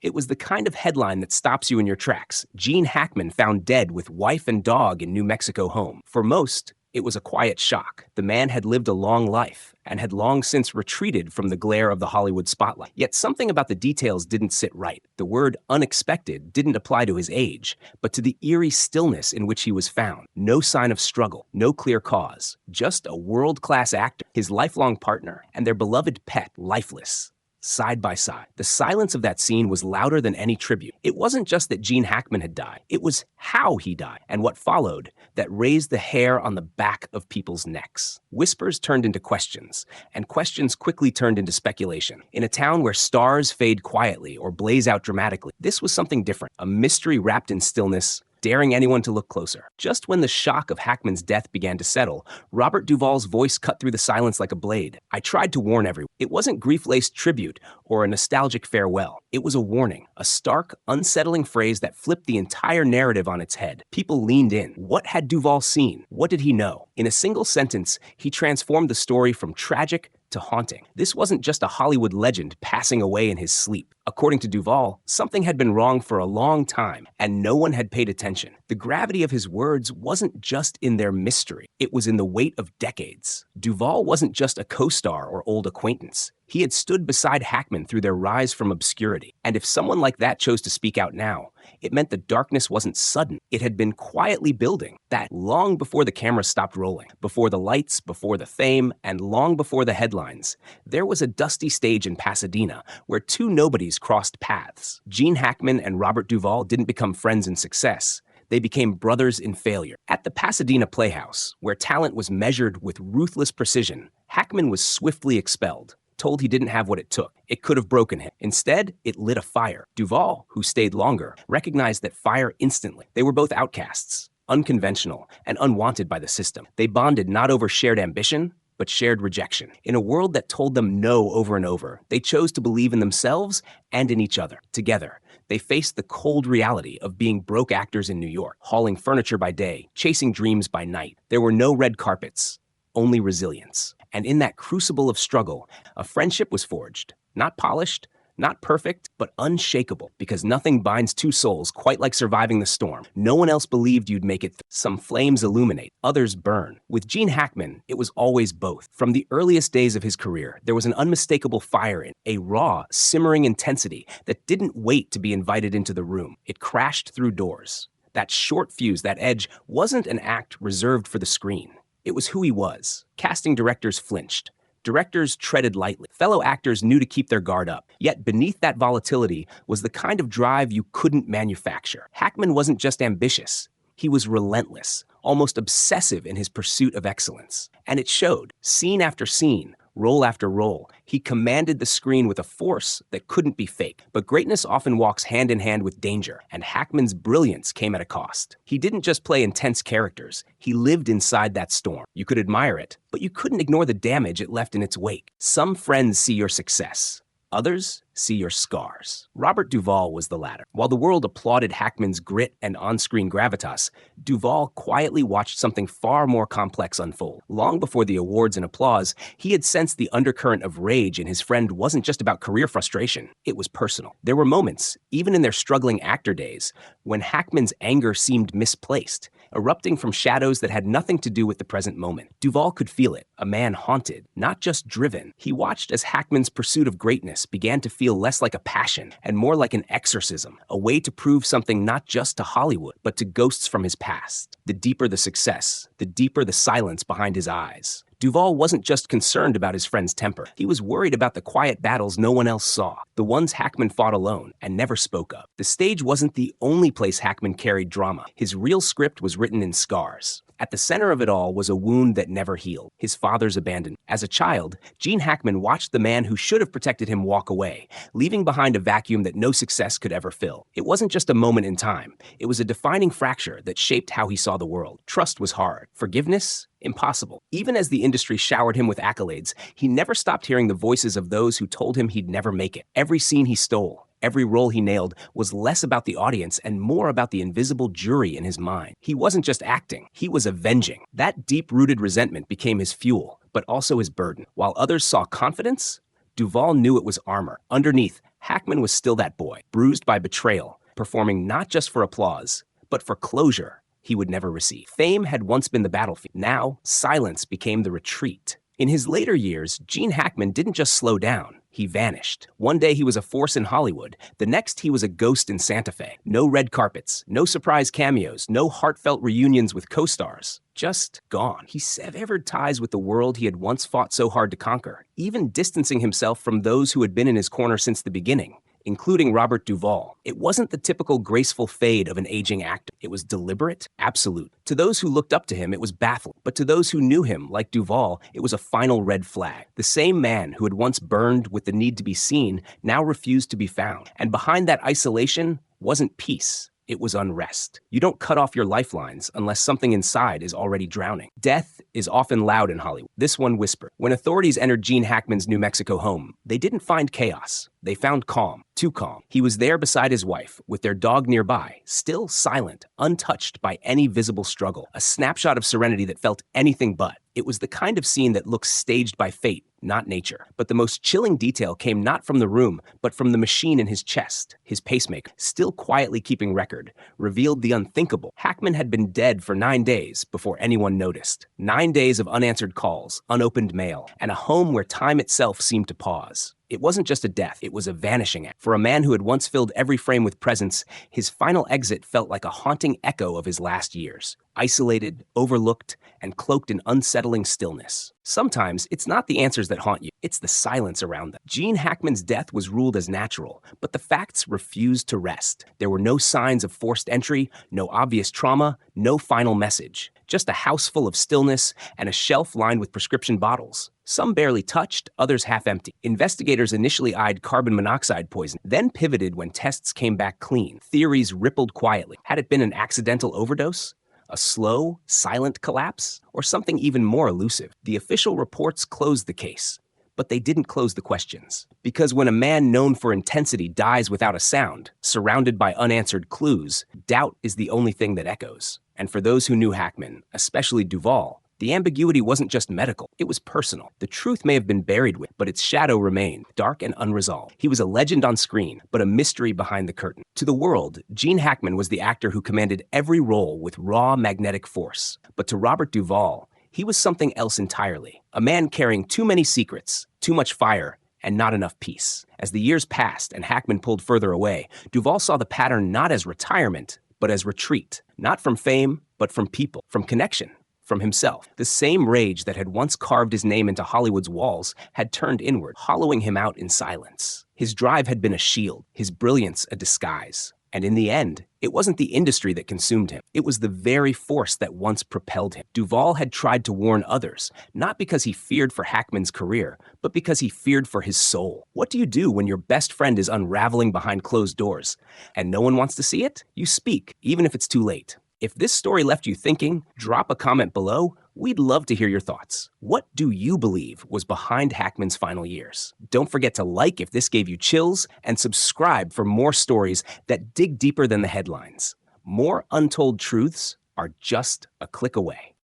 It was the kind of headline that stops you in your tracks. Gene Hackman found dead with wife and dog in New Mexico home. For most, it was a quiet shock. The man had lived a long life and had long since retreated from the glare of the Hollywood spotlight. Yet something about the details didn't sit right. The word unexpected didn't apply to his age, but to the eerie stillness in which he was found. No sign of struggle, no clear cause, just a world-class actor, his lifelong partner, and their beloved pet, lifeless, side by side. The silence of that scene was louder than any tribute. It wasn't just that Gene Hackman had died. It was how he died and what followed that raised the hair on the back of people's necks. Whispers turned into questions, and questions quickly turned into speculation. In a town where stars fade quietly or blaze out dramatically, this was something different, a mystery wrapped in stillness, daring anyone to look closer. Just when the shock of Hackman's death began to settle, Robert Duvall's voice cut through the silence like a blade. I tried to warn everyone. It wasn't grief-laced tribute or a nostalgic farewell. It was a warning, a stark, unsettling phrase that flipped the entire narrative on its head. People leaned in. What had Duvall seen? What did he know? In a single sentence, he transformed the story from tragic to haunting. This wasn't just a Hollywood legend passing away in his sleep. According to Duvall, something had been wrong for a long time, and no one had paid attention. The gravity of his words wasn't just in their mystery. It was in the weight of decades. Duvall wasn't just a co-star or old acquaintance. He had stood beside Hackman through their rise from obscurity. And if someone like that chose to speak out now, it meant the darkness wasn't sudden. It had been quietly building. That long before the camera stopped rolling, before the lights, before the fame, and long before the headlines, there was a dusty stage in Pasadena where two nobodies crossed paths. Gene Hackman and Robert Duvall didn't become friends in success. They became brothers in failure. At the Pasadena Playhouse, where talent was measured with ruthless precision, Hackman was swiftly expelled. Told he didn't have what it took. It could have broken him. Instead, it lit a fire. Duvall, who stayed longer, recognized that fire instantly. They were both outcasts, unconventional, and unwanted by the system. They bonded not over shared ambition, but shared rejection. In a world that told them no over and over, they chose to believe in themselves and in each other. Together, they faced the cold reality of being broke actors in New York, hauling furniture by day, chasing dreams by night. There were no red carpets, only resilience. And in that crucible of struggle, a friendship was forged. Not polished, not perfect, but unshakable, because nothing binds two souls quite like surviving the storm. No one else believed you'd make it. Some flames illuminate, others burn. With Gene Hackman, it was always both. From the earliest days of his career, there was an unmistakable fire in, a raw, simmering intensity that didn't wait to be invited into the room. It crashed through doors. That short fuse, that edge, wasn't an act reserved for the screen. It was who he was. Casting directors flinched. Directors treaded lightly. Fellow actors knew to keep their guard up. Yet beneath that volatility was the kind of drive you couldn't manufacture. Hackman wasn't just ambitious. He was relentless, almost obsessive in his pursuit of excellence. And it showed. Scene after scene, role after role, he commanded the screen with a force that couldn't be faked. But greatness often walks hand in hand with danger, and Hackman's brilliance came at a cost. He didn't just play intense characters, he lived inside that storm. You could admire it, but you couldn't ignore the damage it left in its wake. Some friends see your success. Others see your scars. Robert Duvall was the latter. While the world applauded Hackman's grit and on-screen gravitas, Duvall quietly watched something far more complex unfold. Long before the awards and applause, he had sensed the undercurrent of rage in his friend wasn't just about career frustration, it was personal. There were moments, even in their struggling actor days, when Hackman's anger seemed misplaced, erupting from shadows that had nothing to do with the present moment. Duvall could feel it, a man haunted, not just driven. He watched as Hackman's pursuit of greatness began to feel less like a passion and more like an exorcism, a way to prove something not just to Hollywood, but to ghosts from his past. The deeper the success, the deeper the silence behind his eyes. Duvall wasn't just concerned about his friend's temper. He was worried about the quiet battles no one else saw, the ones Hackman fought alone and never spoke of. The stage wasn't the only place Hackman carried drama. His real script was written in scars. At the center of it all was a wound that never healed, his father's abandonment. As a child, Gene Hackman watched the man who should have protected him walk away, leaving behind a vacuum that no success could ever fill. It wasn't just a moment in time. It was a defining fracture that shaped how he saw the world. Trust was hard. Forgiveness? Impossible. Even as the industry showered him with accolades, he never stopped hearing the voices of those who told him he'd never make it. Every scene he stole, every role he nailed was less about the audience and more about the invisible jury in his mind. He wasn't just acting, he was avenging. That deep-rooted resentment became his fuel, but also his burden. While others saw confidence, Duvall knew it was armor. Underneath, Hackman was still that boy, bruised by betrayal, performing not just for applause, but for closure he would never receive. Fame had once been the battlefield. Now, silence became the retreat. In his later years, Gene Hackman didn't just slow down. He vanished. One day he was a force in Hollywood. The next he was a ghost in Santa Fe. No red carpets, no surprise cameos, no heartfelt reunions with co-stars. Just gone. He severed ties with the world he had once fought so hard to conquer, even distancing himself from those who had been in his corner since the beginning, including Robert Duvall. It wasn't the typical graceful fade of an aging actor. It was deliberate, absolute. To those who looked up to him, it was baffling. But to those who knew him, like Duvall, it was a final red flag. The same man who had once burned with the need to be seen now refused to be found. And behind that isolation wasn't peace. It was unrest. You don't cut off your lifelines unless something inside is already drowning. Death is often loud in Hollywood. This one whispered. When authorities entered Gene Hackman's New Mexico home, they didn't find chaos. They found calm. Too calm. He was there beside his wife, with their dog nearby, still silent, untouched by any visible struggle. A snapshot of serenity that felt anything but. It was the kind of scene that looks staged by fate, not nature. But the most chilling detail came not from the room, but from the machine in his chest. His pacemaker, still quietly keeping record, revealed the unthinkable. Hackman had been dead for 9 days before anyone noticed. 9 days of unanswered calls, unopened mail, and a home where time itself seemed to pause. It wasn't just a death, it was a vanishing act. For a man who had once filled every frame with presence, his final exit felt like a haunting echo of his last years. Isolated, overlooked, and cloaked in unsettling stillness. Sometimes, it's not the answers that haunt you, it's the silence around them. Gene Hackman's death was ruled as natural, but the facts refused to rest. There were no signs of forced entry, no obvious trauma, no final message. Just a house full of stillness and a shelf lined with prescription bottles. Some barely touched, others half empty. Investigators initially eyed carbon monoxide poisoning, then pivoted when tests came back clean. Theories rippled quietly. Had it been an accidental overdose? A slow, silent collapse? Or something even more elusive? The official reports closed the case, but they didn't close the questions. Because when a man known for intensity dies without a sound, surrounded by unanswered clues, doubt is the only thing that echoes. And for those who knew Hackman, especially Duvall, the ambiguity wasn't just medical, it was personal. The truth may have been buried with, but its shadow remained, dark and unresolved. He was a legend on screen, but a mystery behind the curtain. To the world, Gene Hackman was the actor who commanded every role with raw magnetic force. But to Robert Duvall, he was something else entirely. A man carrying too many secrets, too much fire, and not enough peace. As the years passed and Hackman pulled further away, Duvall saw the pattern not as retirement, but as retreat. Not from fame, but from people, from connection. From himself. The same rage that had once carved his name into Hollywood's walls had turned inward, hollowing him out in silence. His drive had been a shield, his brilliance a disguise. And in the end, it wasn't the industry that consumed him. It was the very force that once propelled him. Duvall had tried to warn others, not because he feared for Hackman's career, but because he feared for his soul. What do you do when your best friend is unraveling behind closed doors, and no one wants to see it? You speak, even if it's too late. If this story left you thinking, drop a comment below. We'd love to hear your thoughts. What do you believe was behind Hackman's final years? Don't forget to like if this gave you chills and subscribe for more stories that dig deeper than the headlines. More untold truths are just a click away.